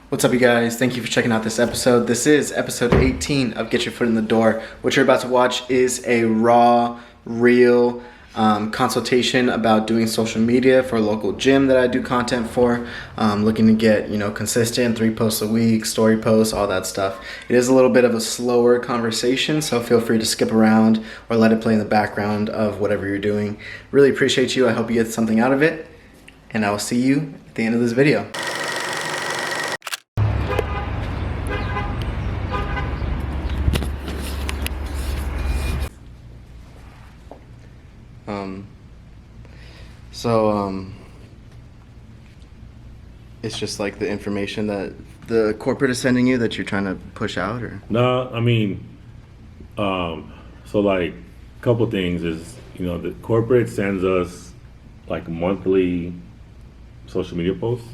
What's up, you guys? Thank you for checking out this episode. This is episode 18 of Get Your Foot in the Door. What you're about to watch is a raw, real consultation about doing social media for a local gym that I do content for. Looking to get, consistent 3 posts a week, story posts, all that stuff. It is a little bit of a slower conversation, so feel free to skip around or let it play in the background of whatever you're doing. Really appreciate you. I hope you get something out of it, and I will see you at the end of this video. It's just like the information that the corporate is sending you that you're trying to push out, or? No, I mean, so like a couple things is, the corporate sends us like monthly social media posts,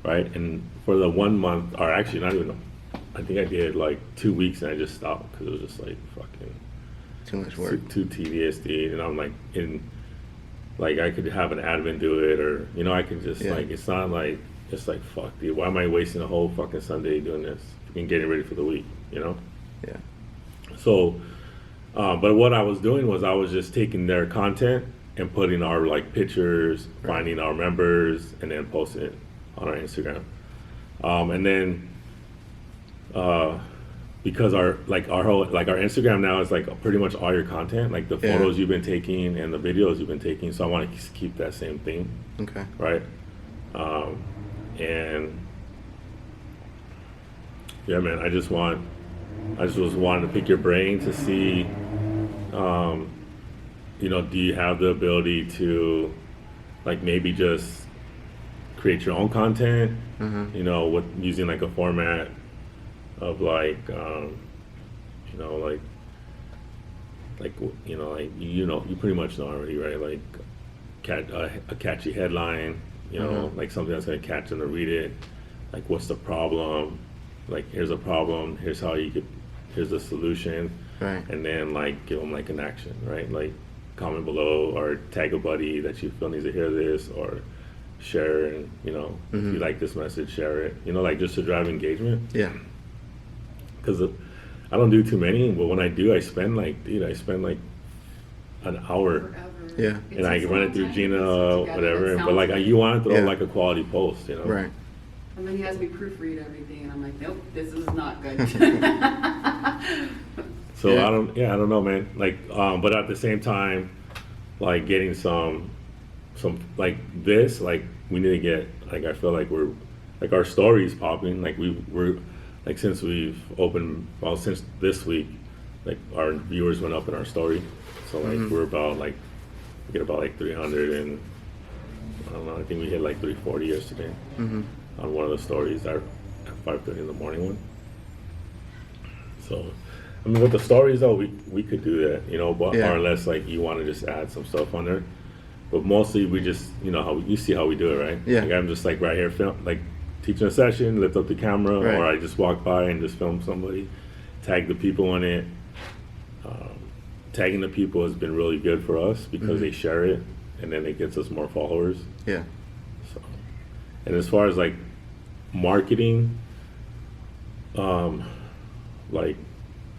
right? And for the 1 month, or actually not even, I think I did like 2 weeks and I just stopped because it was just like fucking Too much work. too tedious, dude. And I'm like, I could have an admin do it, or, I could just it's not like, it's like, fuck, dude, why am I wasting a whole fucking Sunday doing this and getting ready for the week, Yeah. So, but what I was doing was I was just taking their content and putting our like pictures, finding our members, and then posting it on our Instagram. And then, because our Instagram now is like pretty much all your content, like the photos you've been taking and the videos you've been taking. So I want to keep that same thing. Okay. Right. And yeah, man, I just was wanting to pick your brain to see, do you have the ability to like maybe just create your own content, with using like a format of like, you pretty much know already, right? Like a catchy headline, like something that's going to catch them to read it. Like, what's the problem? Like, here's a problem. Here's the solution. Right. And then like give them like an action, right? Like comment below or tag a buddy that you feel needs to hear this, or share, and if you like this message, share it. Like just to drive engagement. Yeah. Because I don't do too many, but when I do, I spend like an hour. Yeah. And I can run it through Gina, whatever. But like you want to throw like a quality post, Right. And then he has me proofread everything, and I'm like, nope, this is not good. So I don't know, man. Like, but at the same time, like getting some like this, like we need to get, like I feel like we're, like our story's popping. Like we're like since we've opened, well, since this week, like our viewers went up in our story. So like we're about like, we get about like 300, and I don't know, I think we hit like 340 yesterday on one of the stories at 5:30 in the morning one. So, I mean, with the stories though, we could do that, but or unless like you want to just add some stuff on there. But mostly we just, how you see how we do it, right? Yeah. Like I'm just like right here, teaching a session, lift up the camera, or I just walk by and just film somebody, tag the people on it. Tagging the people has been really good for us because they share it, and then it gets us more followers. Yeah. So, and as far as like marketing, like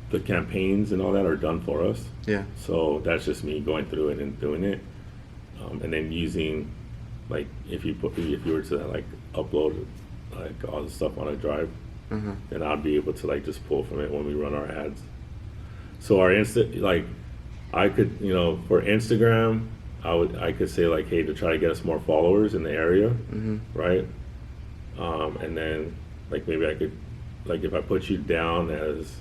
the campaigns and all that are done for us. Yeah. So that's just me going through it and doing it, and then using, like if you were to like upload like all the stuff on a drive, then I'd be able to like just pull from it when we run our ads. So our I could, for Instagram, I could say like, hey, to try to get us more followers in the area, right? And then like maybe I could, like if I put you down as,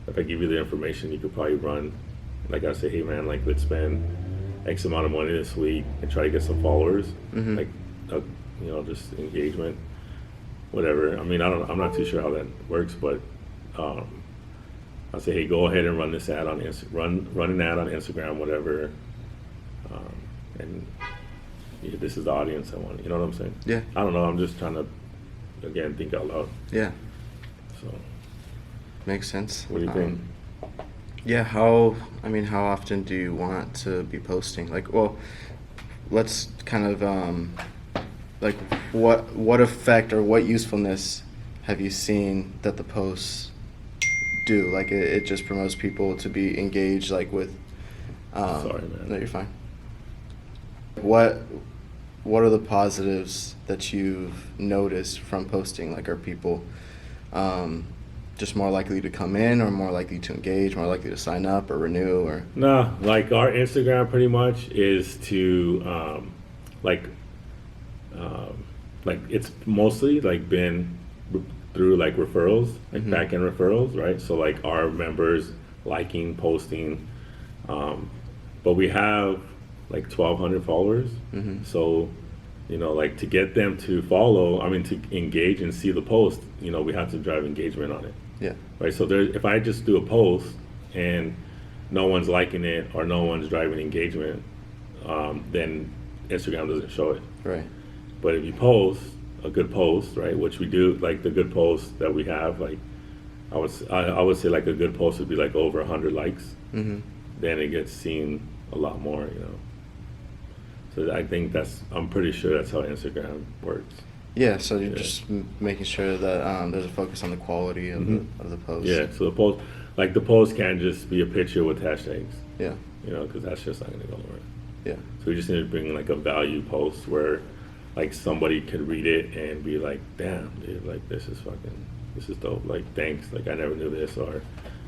if I give you the information, you could probably run, like I say, hey man, like let's spend X amount of money this week and try to get some followers, like, just engagement, whatever. I mean, I'm not too sure how that works, but I'll say, hey, go ahead and run this ad on run an ad on Instagram, whatever, and this is the audience I want. You know what I'm saying? Yeah. I don't know. I'm just trying to, again, think out loud. Yeah. So. Makes sense. What do you think? Yeah. How often do you want to be posting? Like, well, let's kind of like what effect or what usefulness have you seen that the posts do? Like it just promotes people to be engaged, like with. Sorry, man. No, you're fine. What are the positives that you've noticed from posting? Like, are people just more likely to come in, or more likely to engage, more likely to sign up or renew, or? No, like our Instagram pretty much is to like it's mostly like been through like referrals, like back end referrals, right? So like our members liking, posting, but we have like 1,200 followers. So, you know, like to get them to follow, I mean, to engage and see the post, you know, we have to drive engagement on it. Yeah. Right. So if I just do a post and no one's liking it or no one's driving engagement, then Instagram doesn't show it. Right. But if you post a good post, right, which we do, like the good posts that we have, like I would say like a good post would be like over 100 likes. Then it gets seen a lot more, you know. So I think I'm pretty sure that's how Instagram works. Yeah, so you're just making sure that there's a focus on the quality of the post. Yeah, so the post can't just be a picture with hashtags. Yeah. You know, because that's just not going to go nowhere. Yeah. So we just need to bring like a value post where like somebody could read it and be like, damn, dude, like this is dope. Like, thanks. Like I never knew this, or,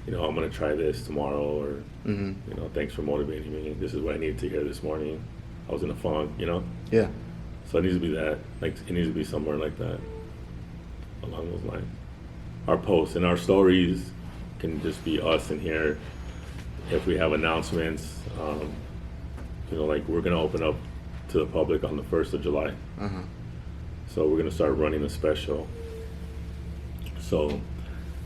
you know, I'm going to try this tomorrow, or, you know, thanks for motivating me. This is what I needed to hear this morning. I was in a funk, you know? Yeah. So it needs to be that. Like, it needs to be somewhere like that, along those lines. Our posts and our stories can just be us in here. If we have announcements, you know, like we're going to open up to the public on the 1st of July. So we're going to start running a special. So,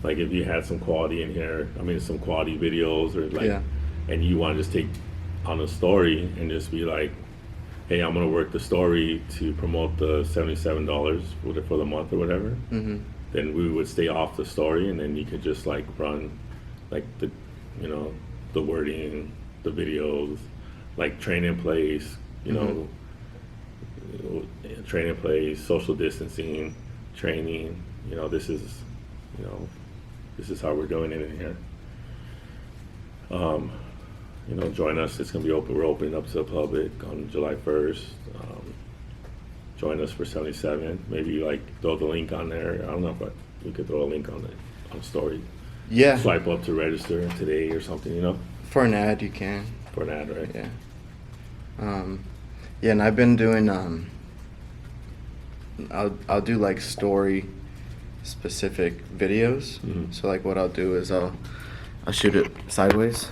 like, if you had some quality in here, I mean, some quality videos, or like, and you want to just take on a story and just be like, hey, I'm going to work the story to promote the $77 for the month or whatever, then we would stay off the story, and then you could just like run like the, you know, the wording, the videos, like train in place, you know, train in place, social distancing, training, you know, this is how we're doing it in here. You know, join us. It's going to be open. We're opening up to the public on July 1st. Join us for 77. Maybe like throw the link on there. I don't know if we could throw a link on the story. Yeah. Swipe up to register today or something, you know? For an ad, you can. For an ad, right? Yeah. Yeah, and I've been doing, I'll do like story specific videos. So like what I'll do is I'll shoot it sideways.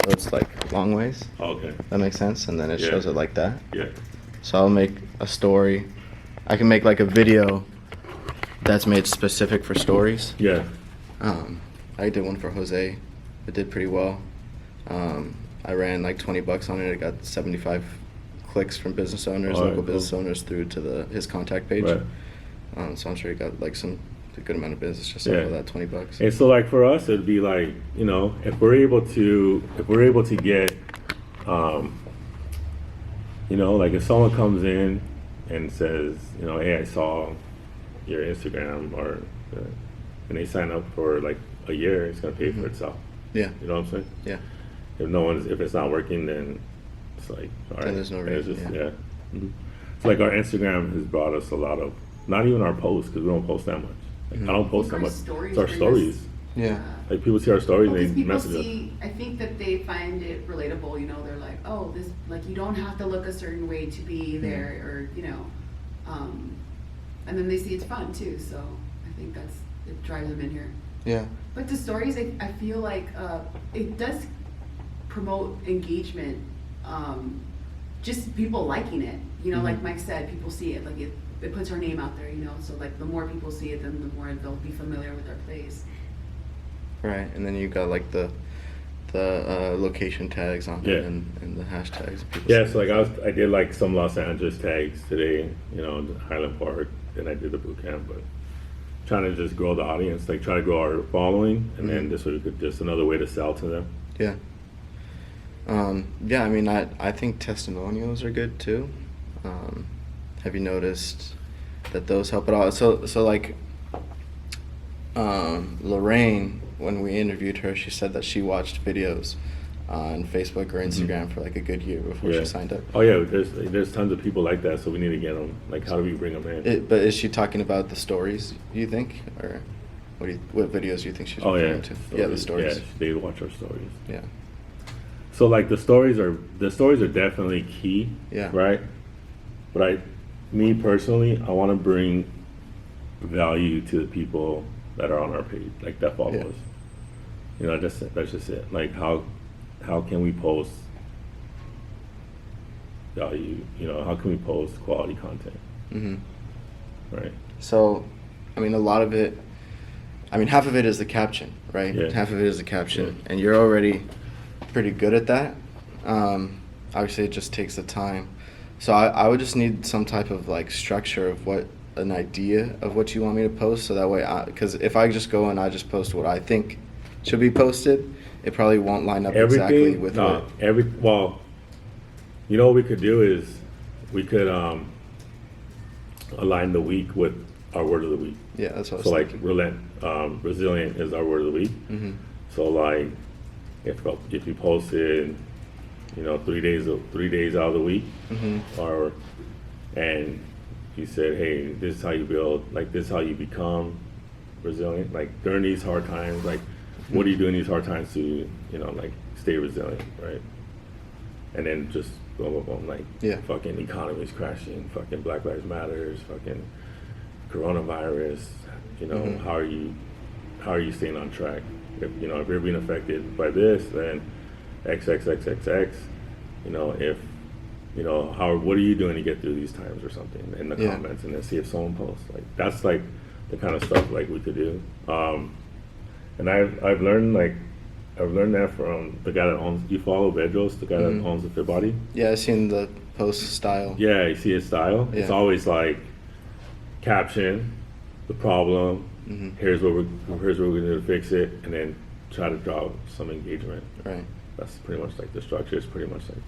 So it's like long ways. Okay. That makes sense, and then it shows it like that. Yeah. So I'll make a story. I can make like a video that's made specific for stories. Yeah. I did one for Jose. It did pretty well. I ran like $20 on it. It got 75 clicks from business owners, local business owners, through to his contact page. Right. So I'm sure he got like a good amount of business just off of that $20. And so like for us, it'd be like, you know, if we're able to get, you know, like if someone comes in and says, you know, hey, I saw your Instagram, or and they sign up for like a year, it's gonna pay for itself. Yeah. You know what I'm saying? Yeah. If it's not working, then it's like, all right. Then there's no reason. It's just, It's like our Instagram has brought us a lot of, not even our posts, because we don't post that much. Like, I don't post that much. It's our stories. Yeah. Like people see our stories, Well, they 'cause people message us. see, I think that they find it relatable, you know, they're like, oh, this, like, you don't have to look a certain way to be there, or, you know, and then they see it's fun too, so I think it drives them in here. Yeah. But the stories, I feel like it does promote engagement, just people liking it, you know, like Mike said, people see it, like it puts our name out there, you know, so like the more people see it, then the more they'll be familiar with our place. Right, and then you got like the location tags on it, and the hashtags. Yeah, so like I did like some Los Angeles tags today, you know, Highland Park, and I did the boot camp, but trying to just grow the audience, like try to grow our following, and then this way we could just another way to sell to them. Yeah. Yeah, I mean, I think testimonials are good too. Have you noticed that those help at all? So like, Lorraine, when we interviewed her, she said that she watched videos on Facebook or Instagram for like a good year before she signed up. Oh yeah, there's tons of people like that, so we need to get them. Like, how do we bring them in? But is she talking about the stories, you think, or what videos do you think she's Oh referring yeah, to? Yeah, the stories. Yeah, they watch our stories. Yeah. So like the stories are definitely key. Yeah. Right. But me personally, I want to bring value to the people that are on our page, like that follow us. You know, that's just it. Like how can we post value? You know, how can we post quality content? Right. So, I mean, a lot of it. I mean, half of it is the caption, right? Yeah. Half of it is the caption, and you're already pretty good at that. Obviously, it just takes the time. So I would just need some type of like structure of an idea of what you want me to post, so that way, because if I just go and I just post what I think should be posted, it probably won't line up exactly with what. Well, you know what we could do is we could align the week with our word of the week. Yeah, that's what I was So like thinking. resilient is our word of the week. So like if you posted, you know, 3 days out of the week, or and you said, hey, this is how you build, like this is how you become resilient. Like during these hard times, like what do you do in these hard times to, you know, like stay resilient, right? And then just boom, like fucking economy's crashing, fucking Black Lives Matters, fucking coronavirus. You know, how are you staying on track? If you're being affected by this, then XXXXX. You know, what are you doing to get through these times or something in the comments, and then see if someone posts. Like that's like the kind of stuff like we could do. And I've learned that from the guy that owns. You follow Vedros, the guy that owns the Fit Body. Yeah, I've seen the post style. Yeah, you see his style. Yeah. It's always like caption, the problem. Here's what we're going to do to fix it, and then try to draw some engagement. Right. That's pretty much like the structure. It's pretty much like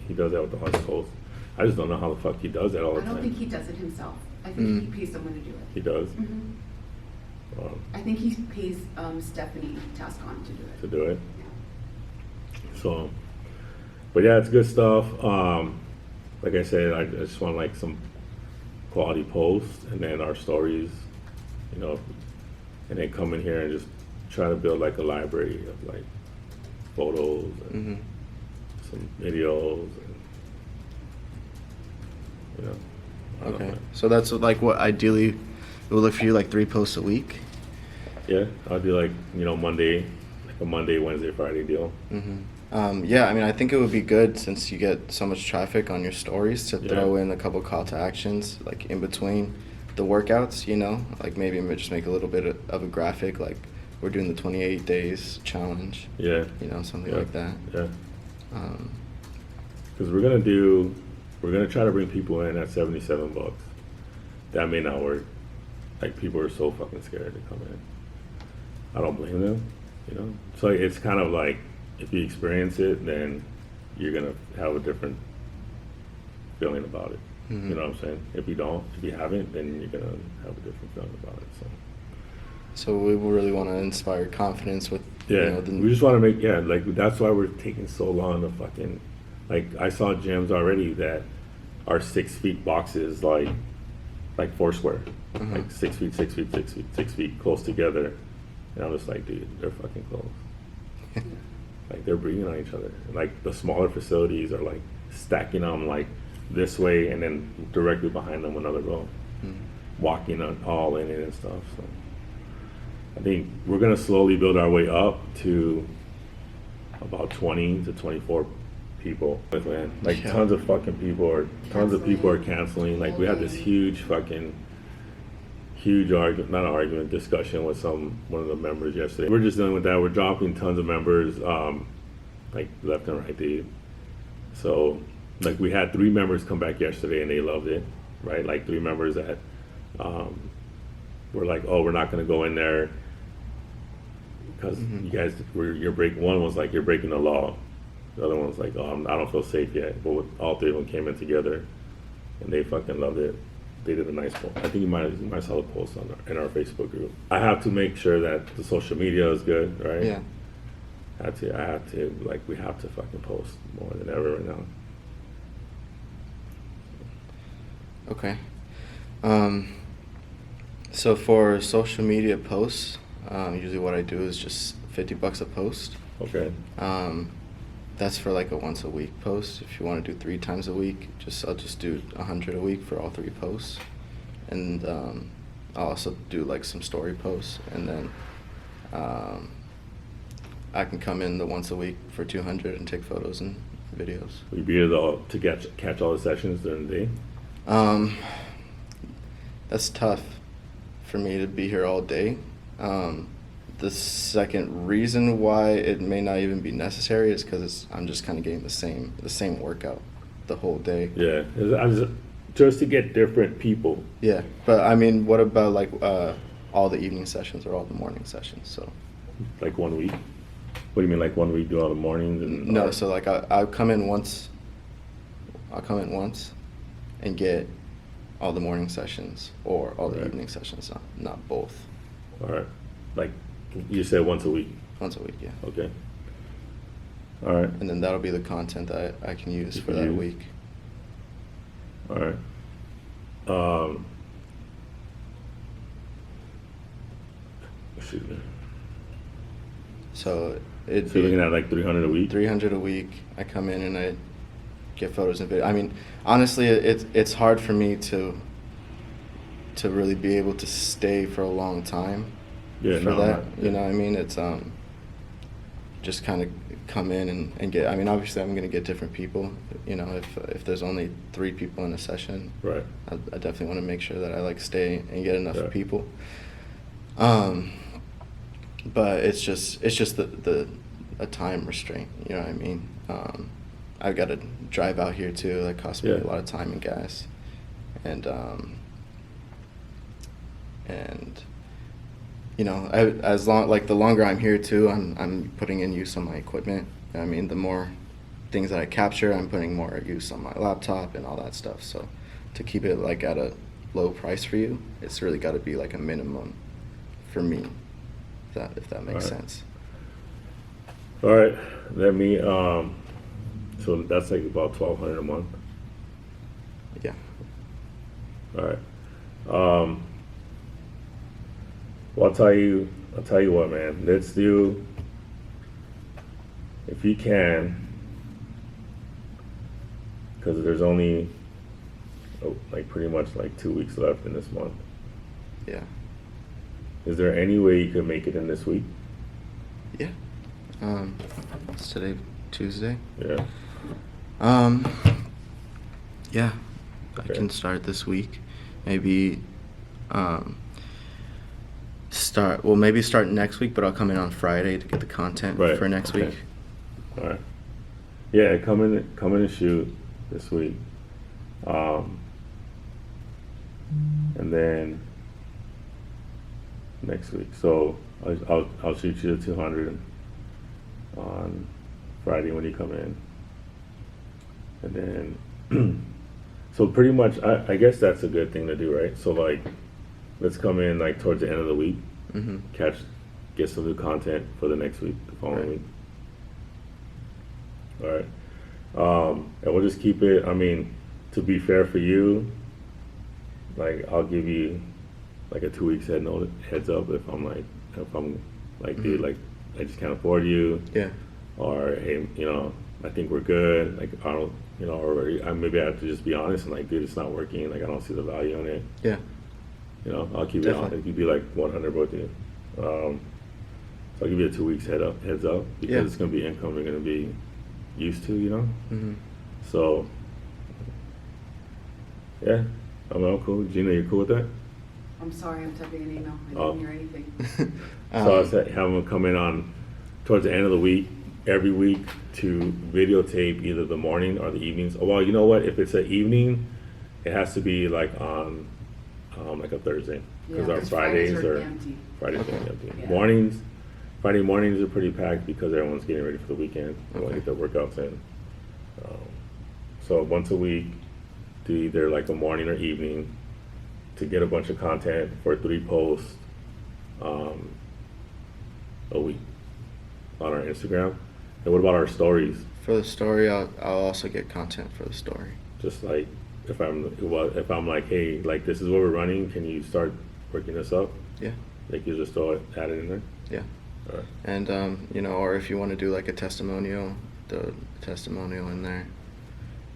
he does that with the Hunts Coast. I just don't know how the fuck he does that all the time. I don't think he does it himself. I think he pays someone to do it. He does. I think he pays Stephanie Tascon to do it. To do it. So, but yeah, it's good stuff. Like I said, I just want like some quality posts, and then our stories, you know, and then come in here and just try to build like a library of like photos and some videos, and you know. I don't Okay. know. So that's like what ideally it would look for you, like 3 posts a week. Yeah, I'll do like, you know, Monday, like a Monday, Wednesday, Friday deal. Yeah, I mean, I think it would be good, since you get so much traffic on your stories, to throw in a couple call to actions, like in between the workouts, you know, like maybe just make a little bit of a graphic, like we're doing the 28 days challenge. Yeah. You know, something like that. Yeah. Because we're gonna try to bring people in at $77. That may not work. Like people are so fucking scared to come in. I don't blame them, you know. So it's kind of like, if you experience it, then you're gonna have a different feeling about it. You know what I'm saying? If you haven't, then you're gonna have a different feeling about it. So we really want to inspire confidence with. Yeah, we just want to make like that's why we're taking so long to fucking, like I saw gyms already that are 6 feet boxes like Foursquare, like 6 feet, 6 feet, 6 feet, 6 feet close together, and I'm just like, dude, they're fucking close. Like they're breathing on each other. Like the smaller facilities are like stacking them like this way, and then directly behind them another row, walking all in it and stuff. So I think we're gonna slowly build our way up to about 20 to 24 people. Man, like tons of people are canceling. Like we had this huge discussion with one of the members yesterday. We're just dealing with that. We're dropping tons of members, like left and right, dude. So like we had 3 members come back yesterday and they loved it, right? Like 3 members that were like, oh, we're not gonna go in there because you guys you're breaking. One was like, you're breaking the law. The other one was like, oh, I don't feel safe yet. But all 3 of them came in together and they fucking loved it. they did a nice post. I think you might saw the post in our Facebook group. I have to make sure that the social media is good, right? Yeah. I have to, like, we have to fucking post more than ever right now. Okay. So for social media posts, usually what I do is just $50 a post. Okay. That's for like a once a week post. If you want to do 3 times a week, I'll just do 100 a week for all 3 posts, and I'll also do like some story posts, and then I can come in the once a week for 200 and take photos and videos. Will you be able to catch all the sessions during the day? That's tough for me to be here all day. The second reason why it may not even be necessary is because I'm just kind of getting the same workout the whole day. Yeah, just to get different people. Yeah, but I mean, what about like all the evening sessions or all the morning sessions? So Like 1 week. What do you mean, like 1 week do all the mornings? no, so like I'll come in once. I'll come in once, and get all the morning sessions or all the Right. evening sessions, not both. All right. Like you said, once a week. Once a week, yeah. Okay. All right. And then that'll be the content that I can use You for can that use. week. All right. Excuse me. So it'd So you're be looking at like 300 a week? 300 a week. I come in and I get photos and video. I mean, honestly, it's hard for me to really be able to stay for a long time Yeah, for no, that. right. You know what I mean? It's just kind of come in and get. I mean, obviously, I'm gonna get different people. You know, if there's only 3 people in a session, Right. I definitely want to make sure that I like stay and get enough Yeah. people. But it's just a time restraint. You know what I mean? I've got to drive out here too. That costs me Yeah. a lot of time and gas, and you know, the longer I'm here too, I'm putting in use on my equipment. I mean, the more things that I capture, I'm putting more use on my laptop and all that stuff. So to keep it like at a low price for you, it's really got to be like a minimum for me. If that makes Alright. sense. All right. Let me. So that's like about $1,200 a month. Yeah. All right. Well, I'll tell you what, man. Let's do, if you can, because there's only like pretty much like 2 weeks left in this month. Yeah. Is there any way you could make it in this week? Yeah. It's today Tuesday. Yeah. Yeah. Okay. I can start this week. Maybe maybe start next week, but I'll come in on Friday to get the content Right, for next okay. week. All right. Yeah, come in and shoot this week. And then next week. So I'll shoot you the 200 on Friday when you come in. And then so pretty much I guess that's a good thing to do, right? So like let's come in like towards the end of the week, Mm-hmm. get some new content for the next week, the following Right. week. All right. And we'll just keep it, I mean, to be fair for you, like I'll give you like a 2 weeks heads up if I'm like, dude, like I just can't afford you, Yeah. or hey, you know, I think we're good. Like I don't, you know, or maybe I have to just be honest and like, dude, it's not working. Like I don't see the value in it. Yeah. You know, I'll keep it Definitely. on. It'd be like 100 with you. So I'll give you a 2 weeks heads up because Yeah. it's gonna be income we're gonna be used to, you know. Mm-hmm. So yeah, I'm cool. Gina, you cool with that? I'm sorry, I'm typing an email. I Oh. didn't hear anything. So I said have them come in on towards the end of the week, every week to videotape either the morning or the evenings. Oh, well, you know what? If it's an evening, it has to be like on like a Thursday because Yeah, our 'cause Fridays are empty. Fridays Okay. are empty. Yeah. Friday mornings are pretty packed because everyone's getting ready for the weekend. They want to get their workouts in. So once a week, do either like a morning or evening, to get a bunch of content for 3 posts a week on our Instagram. And what about our stories? For the story, I'll also get content for the story. Just like if I'm like, hey, like this is what we're running, can you start working this up? Yeah. Like you just throw it, add it in there. Yeah. All right. And you know, or if you want to do like a testimonial, the testimonial in there.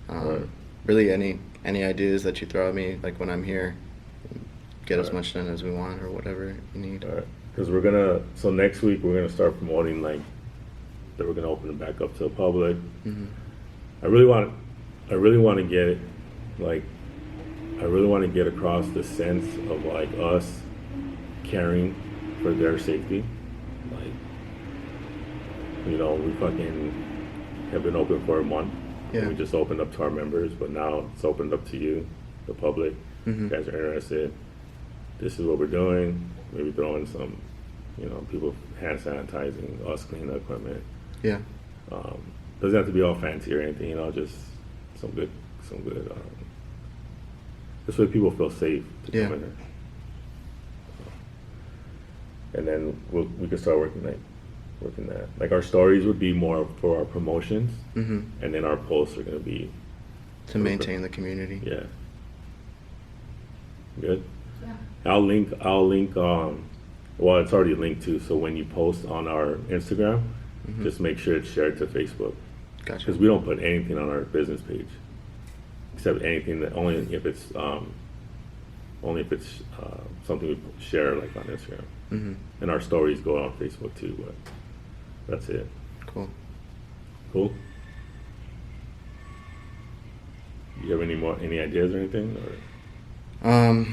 Right. Really, any ideas that you throw at me, like when I'm here, get as Right. much done as we want or whatever you need. All right. Because so next week we're gonna start promoting like that we're gonna open it back up to the public. Mm-hmm. I really want to get it, like, I really want to get across the sense of like us caring for their safety. Like, you know, we fucking have been open for a month. Yeah. We just opened up to our members, but now it's opened up to you, the public. Mhm. You guys are interested. This is what we're doing. Maybe throw in some, you know, people hand sanitizing, us cleaning the equipment. Yeah. Doesn't have to be all fancy or anything, you know, just some good, this way people feel safe to Yeah. come in there. And then we can start working that. Like our stories would be more for our promotions, Mm-hmm. and then our posts are gonna be, To maintain the community. yeah. Good. Yeah. I'll link, well, it's already linked too, so when you post on our Instagram, Mhm. just make sure it's shared to Facebook. Gotcha. Because we don't put anything on our business page, except anything that, only if it's something we share like on Instagram. Mm-hmm. And our stories go on Facebook too, but that's it. Cool. Cool? You have any ideas or anything? Or?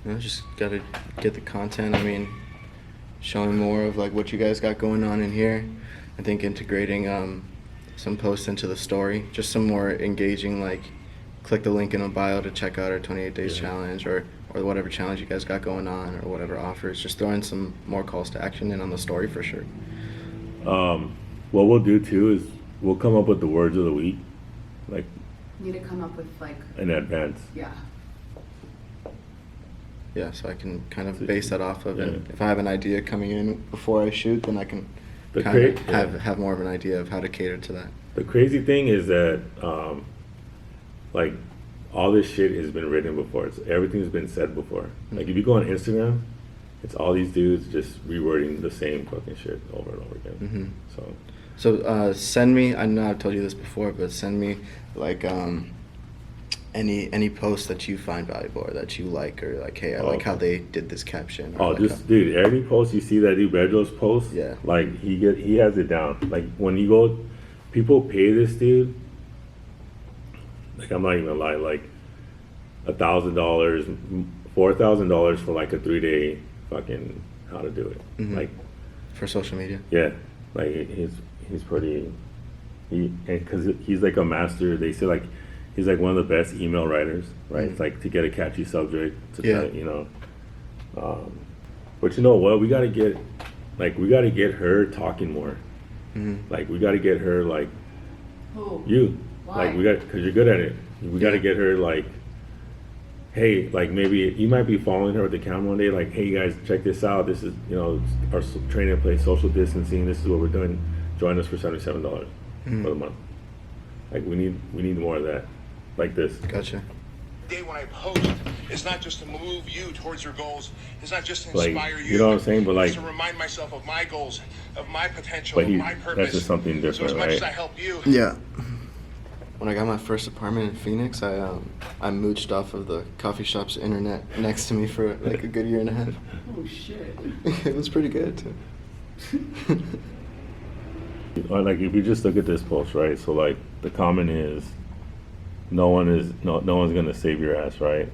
You know, just gotta get the content. I mean, showing more of like what you guys got going on in here. I think integrating some posts into the story, just some more engaging, like click the link in the bio to check out our 28 days Yeah. challenge or whatever challenge you guys got going on or whatever offers. Just throwing some more calls to action in on the story for sure. What we'll do too is we'll come up with the words of the week, like Need to come up with like, in advance. yeah. Yeah, so I can kind of base that off of, and Yeah. if I have an idea coming in before I shoot, then I can The kind of cra- yeah. have more of an idea of how to cater to that. The crazy thing is that, like, all this shit has been written before. Everything's been said before. Like, if you go on Instagram, it's all these dudes just rewording the same fucking shit over and over again. Mhm. So, So send me. I know I've told you this before, but send me like any posts that you find valuable or that you like, or like, hey, I like how they did this caption. Or like dude, every post you see that dude Bedros post, Yeah. like he has it down. Like when you go, people pay this dude. Like I'm not even gonna lie, like $1,000, $4,000 for like a 3-day fucking how to do it. Mhm. Like for social media. yeah, like he's pretty. Because he's like a master. They say like he's like one of the best email writers, right? It's like to get a catchy subject, to Yeah. you know. But you know what? We gotta get her talking more. Mhm. Like we gotta get her like Who? you. Why? Like because you're good at it. We gotta Yeah. get her like. Hey, like maybe you might be following her with the camera one day. Like, hey guys, check this out. This is our training place, social distancing. This is what we're doing. Join us for $77 for the month. Like we need more of that, like this. Gotcha. Day when I post, it's not just to move you towards your goals. It's not just to Like, inspire you know what I'm saying? But, like- it's to remind myself of my goals, of my potential, But of my purpose. that's just something So different, as much as I right? help you, Yeah. When I got my first apartment in Phoenix, I mooched off of the coffee shop's internet next to me for like a good year and a half. Oh shit. It was pretty good too. Or like if you just look at this post, right? So like the comment is, no one's gonna save your ass, right?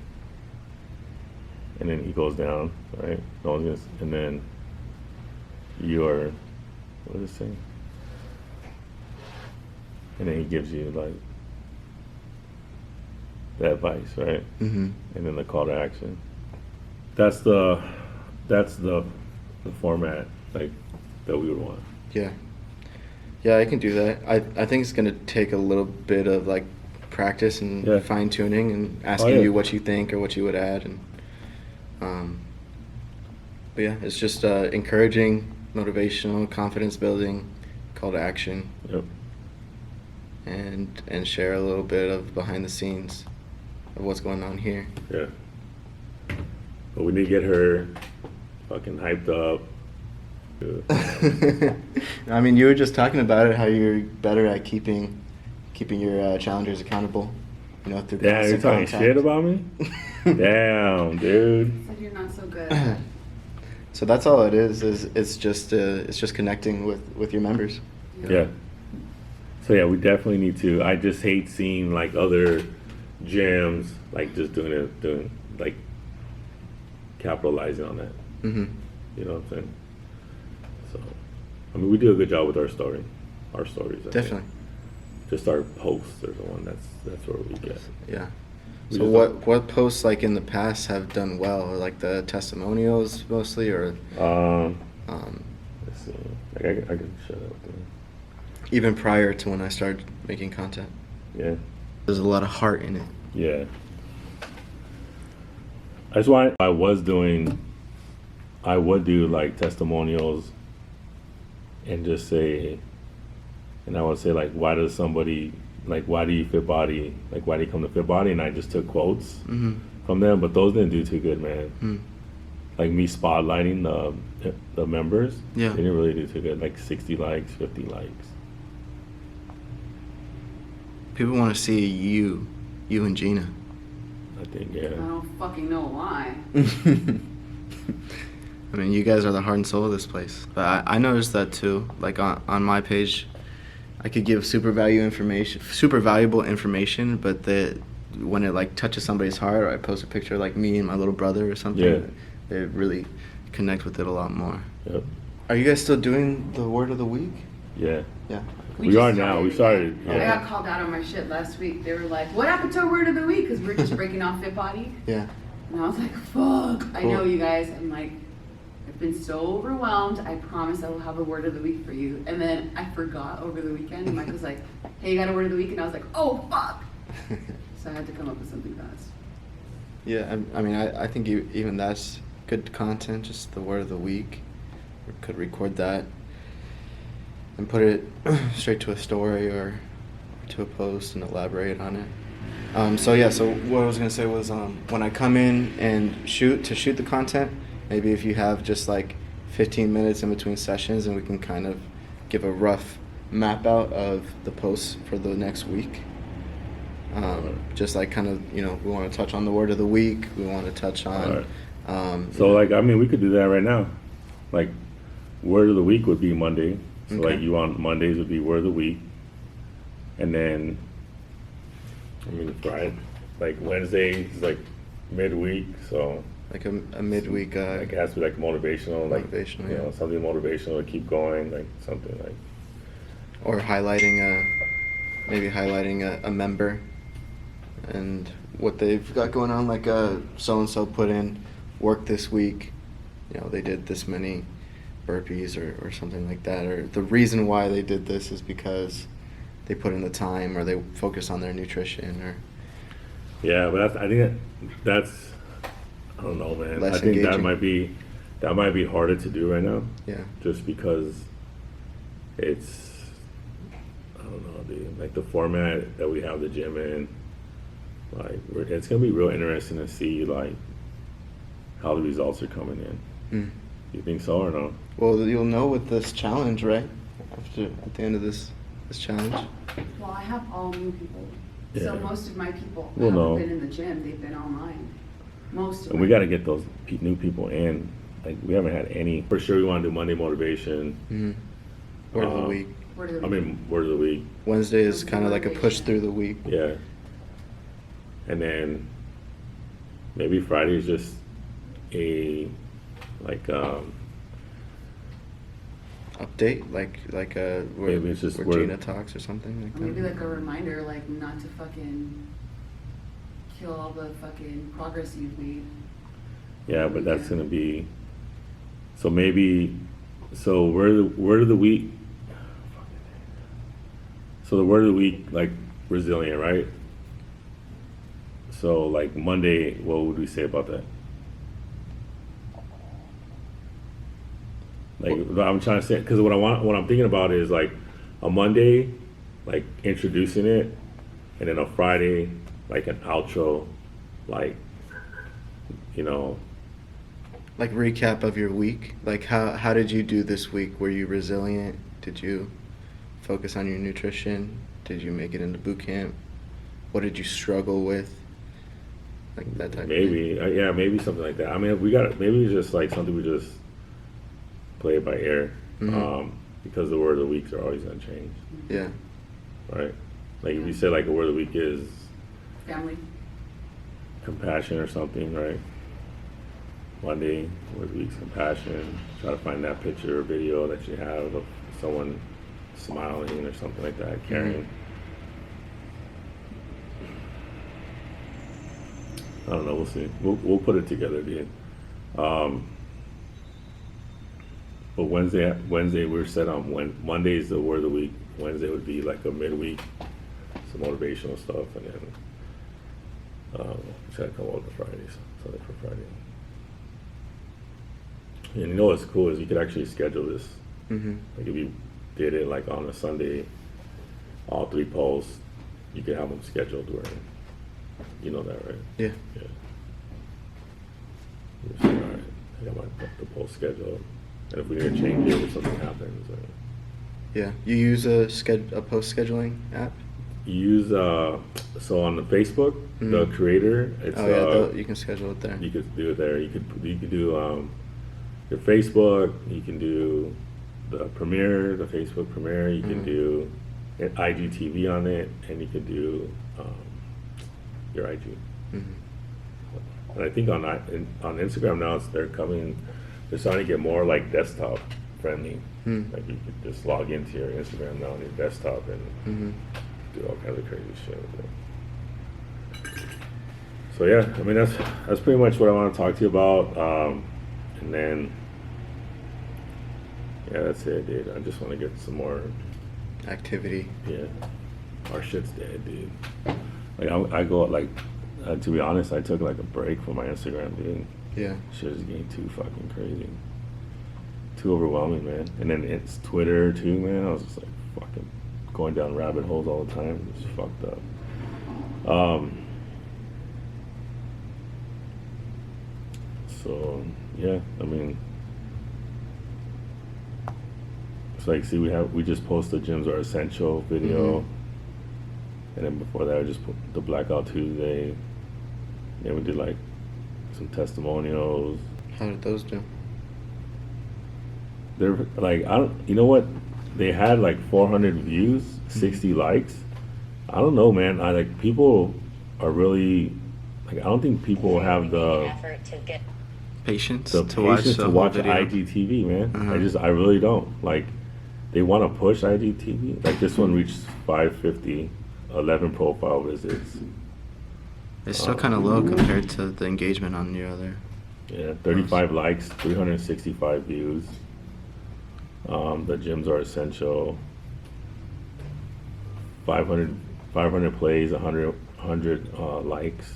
And then he goes down, right? No one's gonna, and then you're, what does it say? And then he gives you like the advice, right? Mm-hmm. And then the call to action. That's the format like that we would want. Yeah. Yeah, I can do that. I think it's gonna take a little bit of like practice and Yeah. fine tuning and asking yeah. you what you think or what you would add. And but yeah, it's just encouraging, motivational, confidence building, call to action, Yep. and share a little bit of behind the scenes of what's going on here. Yeah. But we need to get her fucking hyped up. I mean, you were just talking about it, how you're better at keeping your challengers accountable. You know, through Damn, you're constant talking contact. shit about me? Damn, dude. Said you're not so good. So that's all it is it's just connecting with your members. Yeah. So yeah, we definitely need to. I just hate seeing like other gyms like just doing like capitalizing on that. Mm-hmm. You know what I'm saying? So, I mean, we do a good job with our stories. I think. Definitely. Just our posts are the one that's where we get. Yeah. We So just what posts like in the past have done well? Like the testimonials mostly, or Let's see. Like I can shut up. even prior to when I started making content? Yeah. There's a lot of heart in it. Yeah. That's why I would do like testimonials and just say, and I would say like, why do you fit body? Like, why do you come to fit body? And I just took quotes from them, but those didn't do too good, man. Like me spotlighting the members, Yeah. they didn't really do too good. Like 60 likes, 50 likes. People want to see you and Gina. I think, I yeah. don't fucking know why. I mean, you guys are the heart and soul of this place. But I noticed that too. Like on my page, I could give super valuable information, but when it like touches somebody's heart, or I post a picture of, like me and my little brother or something, Yeah. they really connect with it a lot more. Yep. Are you guys still doing the word of the week? Yeah. Yeah. We just are now. We started. I Yeah. got called out on my shit last week. They were like, "What happened to our word of the week?" Because we're just breaking off Fit Body. Yeah. And I was like, "Fuck!" I Cool. know you guys. I'm like, I've been so overwhelmed. I promise I will have a word of the week for you. And then I forgot over the weekend. And Mike was like, "Hey, you got a word of the week?" And I was like, "Oh fuck!" So I had to come up with something fast. Yeah, I mean, I think even that's good content, just the word of the week. We could record that and put it straight to a story or to a post and elaborate on it. So what I was going to say was when I come in and shoot the content, maybe if you have just like 15 minutes in between sessions and we can kind of give a rough map out of the posts for the next week. Just like kind of, we want to touch on the word of the week. We want to touch on. So like, I mean, we could do that right now. Like, word of the week would be Monday. So Okay. like, you on Mondays would be word of the week, and then, I mean, Friday, like Wednesday is like midweek. So like a midweek. like it has to be like motivational, like Motivational, you know, yeah. something motivational to keep going, like something like. Or highlighting a member and what they've got going on, like so and so put in work this week, they did this many burpees or something like that, or the reason why they did this is because they put in the time or they focus on their nutrition, or Yeah, but I think that's I don't know, man. Less I think engaging. that might be harder to do right now. yeah. Just because it's, I don't know, dude, like the format that we have the gym in, like it's gonna be real interesting to see like how the results are coming in. You think so or no? Well, you'll know with this challenge, right? At the end of this challenge. Well, I have all new people. So Yeah. most of my people We'll haven't know. been in the gym. They've been online. Most of And we got to get those new people in. Like we haven't had any. For sure, we want to do Monday motivation. Word of the week. Word of the I week. mean, word of the week. Wednesday is kind of like a push through the week. Yeah. And then maybe Friday is just a like Update, like where, Maybe it's just where word- Gina talks or something like Or that. maybe like a reminder, like not to fucking kill all the fucking progress you've made. yeah, but that's gonna be. So maybe, so word of the week. So the word of the week, like resilient, right? So like Monday, what would we say about that? Like I'm trying to say, because what I'm thinking about is like a Monday, like introducing it, and then a Friday, like an outro, like, you know, Like recap of your week. Like how did you do this week? Were you resilient? Did you focus on your nutrition? Did you make it into boot camp? What did you struggle with? Like that type of maybe, thing. yeah, maybe something like that. I mean, we got maybe it's just like something we just play it by ear, because the word of the weeks are always gonna change, Yeah. right? Like if you say like a word of the week is Family. compassion or something, right? Monday, word of the week's compassion. Try to find that picture or video that you have of someone smiling or something like that, caring. I don't know. We'll see. We'll put it together, dude. But Wednesday we're set on Monday's the word of the week. Wednesday would be like a midweek, some motivational stuff, and then try to come up with Fridays, something for Friday. And you know what's cool is you could actually schedule this. Like if you did it like on a Sunday, all 3 posts, you could have them scheduled where, you know that, right? Yeah. Yeah. You just say, all right, I got the post scheduled, and if we need to change it if something happens, Yeah. You use a post scheduling app? you use so on the Facebook, the creator, it's You can schedule it there. you could do it there. You could do your Facebook. You can do the premiere, the Facebook premiere. You can do an IGTV on it, and you could do your IG. And I think on Instagram now they're starting to get more like desktop friendly. Like you could just log into your Instagram now on your desktop and do all kinds of crazy shit with it. So yeah, I mean that's pretty much what I want to talk to you about. And then yeah, that's it, dude. I just want to get some more Activity. Yeah, our shit's dead, dude. Like I go like to be honest, I took like a break from my Instagram, dude. Yeah. Shit is getting too fucking crazy, too overwhelming, man. And then it's Twitter too, man. I was just like fucking going down rabbit holes all the time. It's fucked up. So yeah, I mean, it's like, see, we just posted Gyms Are Essential video, and then before that, I just put the Blackout Tuesday. Then we did like some testimonials. How did those do? They're like, you know what? They had like 400 views, 60 likes. I don't know, man. People are really like, I don't think people have the Patience to watch the whole video. IGTV, man. I really don't. Like, they want to push IGTV. Like, this one reached 550, 11 profile visits. It's still kind of low compared to the engagement on your other. Yeah, 35 likes, 365 views. The Gyms Are Essential. 500 plays, 100 likes.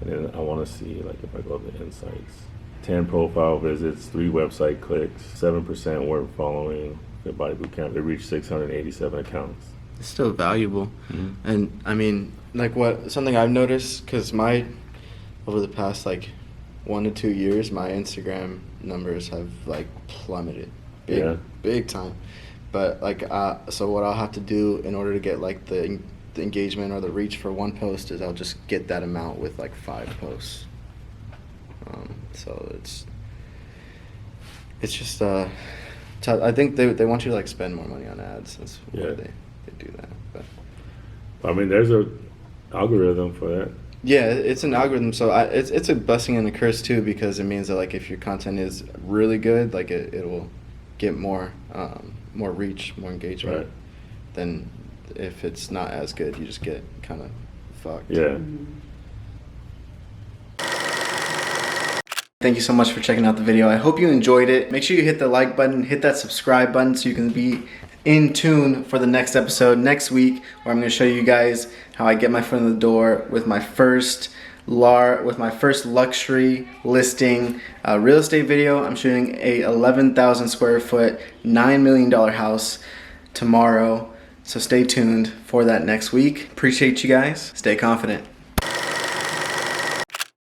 And then I want to see, like, if I go to the insights. 10 profile visits, 3 website clicks, 7% word following. The Body Bootcamp, they reached 687 accounts. It's still valuable. And I mean, like something I've noticed, because over the past like 1 to 2 years, my Instagram numbers have like plummeted. Big time. But like, so what I'll have to do in order to get like the engagement or the reach for one post is I'll just get that amount with like 5 posts. So it's just I think they want you to like spend more money on ads. That's why they do that. But I mean, there's a algorithm for that. yeah, it's an algorithm. So it's a blessing and a curse too, because it means that like if your content is really good, like it will get more reach, more engagement. Right. Than if it's not as good, you just get kind of fucked. Yeah. Thank you so much for checking out the video. I hope you enjoyed it. Make sure you hit the like button, hit that subscribe button so you can be in tune for the next episode next week, where I'm going to show you guys how I get my foot in the door with my first luxury listing real estate video. I'm shooting a 11,000 square foot, $9 million house tomorrow. So stay tuned for that next week. Appreciate you guys. Stay confident.